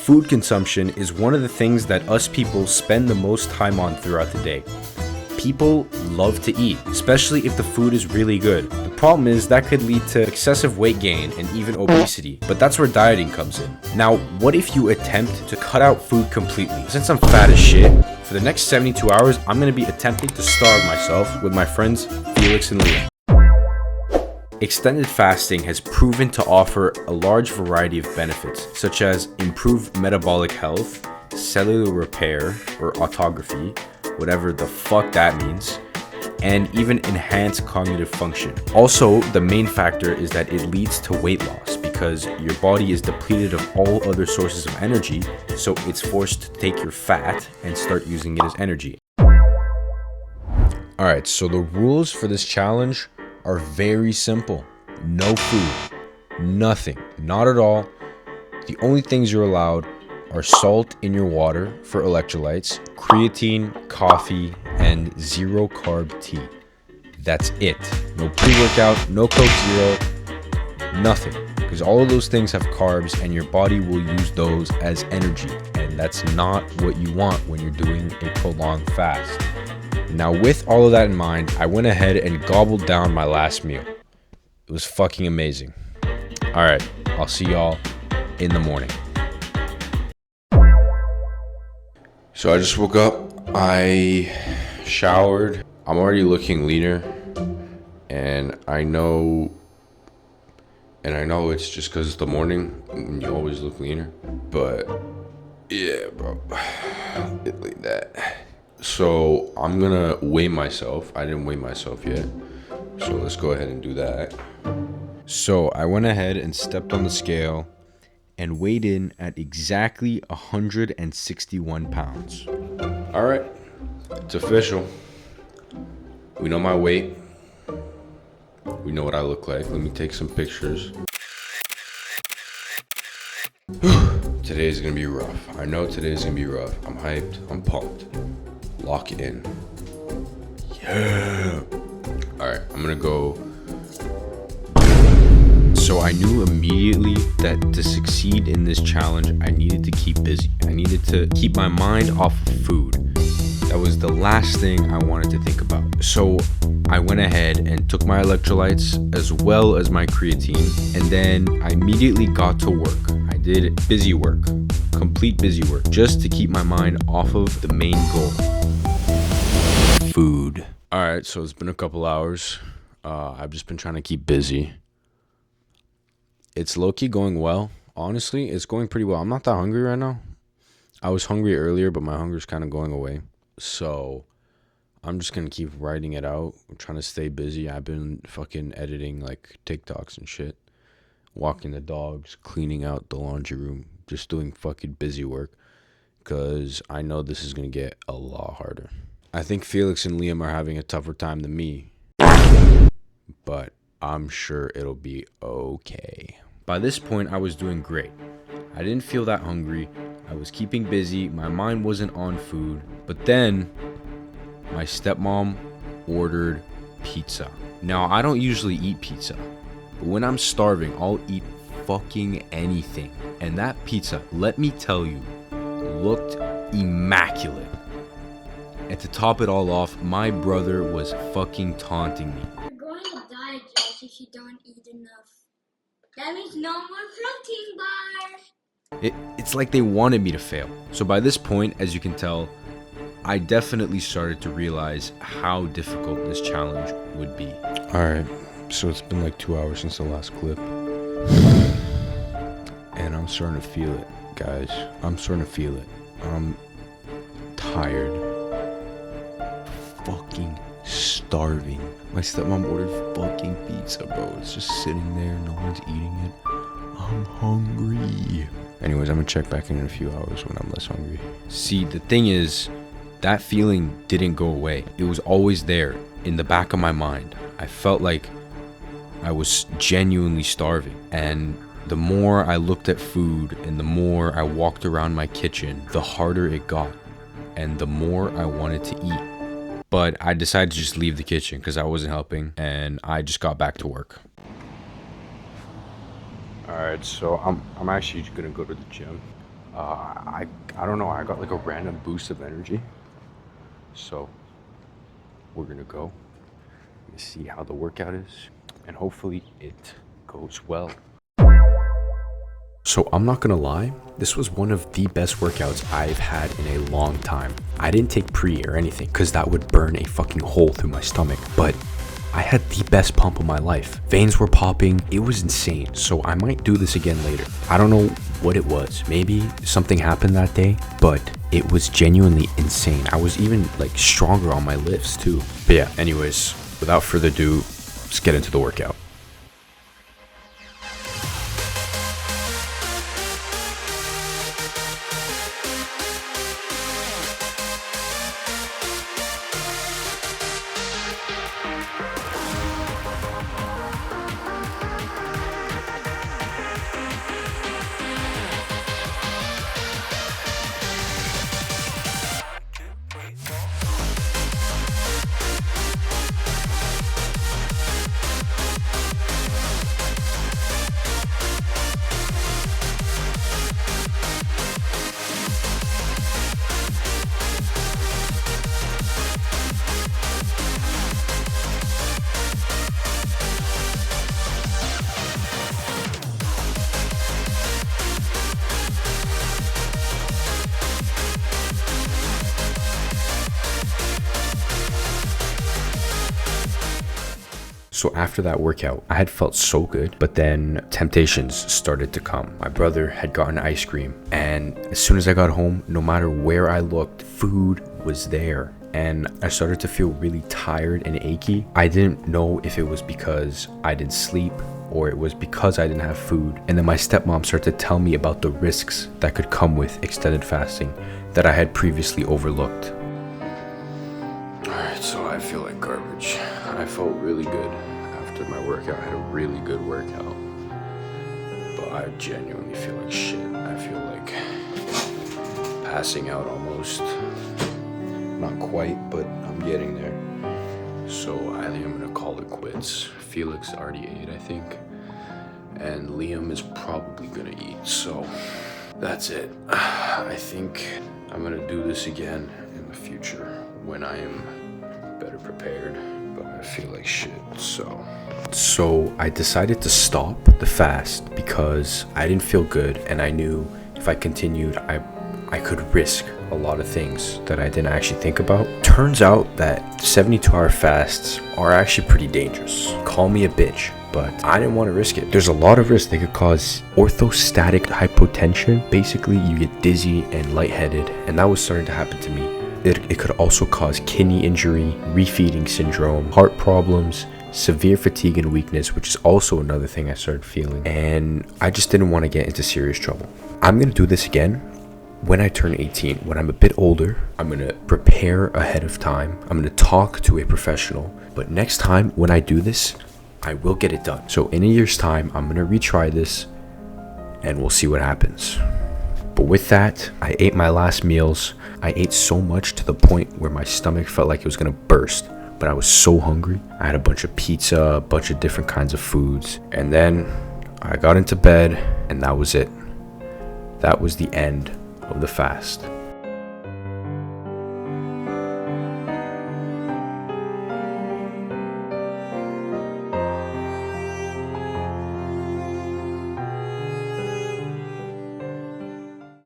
Food consumption is one of the things that us people spend the most time on throughout the day. People love to eat, especially if the food is really good. The problem is that could lead to excessive weight gain and even obesity, but that's where dieting comes in. Now, what if you attempt to cut out food completely? Since I'm fat as shit, for the next 72 hours, I'm gonna be attempting to starve myself with my friends Felix and Liam. Extended fasting has proven to offer a large variety of benefits, such as improved metabolic health, cellular repair or autophagy, whatever the fuck that means, and even enhanced cognitive function. Also, the main factor is that it leads to weight loss because your body is depleted of all other sources of energy, so it's forced to take your fat and start using it as energy. Alright, so the rules for this challenge are very simple. No food, nothing, not at all. The only things you're allowed are salt in your water for electrolytes, creatine, coffee, and zero carb tea. That's it. No pre-workout, no Coke Zero, nothing. Because all of those things have carbs and your body will use those as energy. And that's not what you want when you're doing a prolonged fast. Now, with all of that in mind, I went ahead and gobbled down my last meal. It was fucking amazing. All right, I'll see y'all in the morning. So I just woke up, I showered. I'm already looking leaner, and I know it's just because it's the morning and you always look leaner. But yeah, bro, it like that. So I'm gonna weigh myself. I didn't weigh myself yet, so let's go ahead and do that. So I went ahead and stepped on the scale and weighed in at exactly 161 pounds. All right, it's official. We know my weight. We know what I look like. Let me take some pictures. Today's gonna be rough. I know today's gonna be rough. I'm hyped. I'm pumped. Lock it in. Yeah. All right, I'm gonna go. So I knew immediately that to succeed in this challenge, I needed to keep busy. I needed to keep my mind off of food. That was the last thing I wanted to think about. So I went ahead and took my electrolytes as well as my creatine, and then I immediately got to work. I did busy work, complete busy work, just to keep my mind off of the main goal. Food. All right, so it's been a couple hours. I've just been trying to keep busy. It's low-key going well. Honestly, it's going pretty well. I'm not that hungry right now. I was hungry earlier, but my hunger's kind of going away. So I'm just going to keep writing it out. I'm trying to stay busy. I've been fucking editing like TikToks and shit. Walking the dogs, cleaning out the laundry room. Just doing fucking busy work. Because I know this is going to get a lot harder. I think Felix and Liam are having a tougher time than me. But I'm sure it'll be okay. By this point, I was doing great. I didn't feel that hungry. I was keeping busy. My mind wasn't on food. But then, my stepmom ordered pizza. Now, I don't usually eat pizza. But when I'm starving, I'll eat fucking anything. And that pizza, let me tell you, looked immaculate. And to top it all off, my brother was fucking taunting me. If you don't eat enough. That means no more protein bars. It's like they wanted me to fail. So by this point, as you can tell, I definitely started to realize how difficult this challenge would be. Alright, so it's been like 2 hours since the last clip. And I'm starting to feel it, guys. I'm starting to feel it. I'm tired. Fucking starving. My stepmom ordered fucking pizza, bro. It's just sitting there. No one's eating it. I'm hungry. Anyways, I'm gonna check back in a few hours when I'm less hungry. See, the thing is, that feeling didn't go away. It was always there in the back of my mind. I felt like I was genuinely starving. And the more I looked at food and the more I walked around my kitchen, the harder it got. And the more I wanted to eat. But I decided to just leave the kitchen because I wasn't helping, and I just got back to work. All right, so I'm actually gonna go to the gym. I don't know. I got like a random boost of energy. So we're gonna go and see how the workout is, and hopefully it goes well. So I'm not gonna lie, this was one of the best workouts I've had in a long time. I didn't take pre or anything because that would burn a fucking hole through my stomach, but I had the best pump of my life. Veins were popping, it was insane. So I might do this again later. I don't know what it was. Maybe something happened that day, but it was genuinely insane. I was even like stronger on my lifts too. But yeah, anyways, without further ado, let's get into the workout. So after that workout, I had felt so good, but then temptations started to come. My brother had gotten ice cream, and as soon as I got home, no matter where I looked, food was there. And I started to feel really tired and achy. I didn't know if it was because I didn't sleep or it was because I didn't have food. And then my stepmom started to tell me about the risks that could come with extended fasting that I had previously overlooked. Alright, so I feel like garbage. I felt really good after my workout. I had a really good workout. But I genuinely feel like shit. I feel like passing out almost. Not quite, but I'm getting there. So I think I'm gonna call it quits. Felix already ate, I think. And Liam is probably gonna eat, so that's it. I think I'm gonna do this again in the future when I am better prepared, but I feel like shit. So I decided to stop the fast because I didn't feel good, and I knew if I continued, I could risk a lot of things that I didn't actually think about. Turns out that 72-hour fasts are actually pretty dangerous. Call me a bitch, but I didn't want to risk it. There's a lot of risks. They could cause orthostatic hypotension. Basically, you get dizzy and lightheaded, and that was starting to happen to me. It could also cause kidney injury, refeeding syndrome, heart problems, severe fatigue and weakness, which is also another thing I started feeling. And I just didn't want to get into serious trouble. I'm going to do this again when I turn 18, when I'm a bit older. I'm going to prepare ahead of time. I'm going to talk to a professional. But next time when I do this, I will get it done. So in a year's time, I'm going to retry this and we'll see what happens. But with that, I ate my last meals. I ate so much to the point where my stomach felt like it was gonna burst, but I was so hungry. I had a bunch of pizza, a bunch of different kinds of foods, and then I got into bed, and that was it. That was the end of the fast.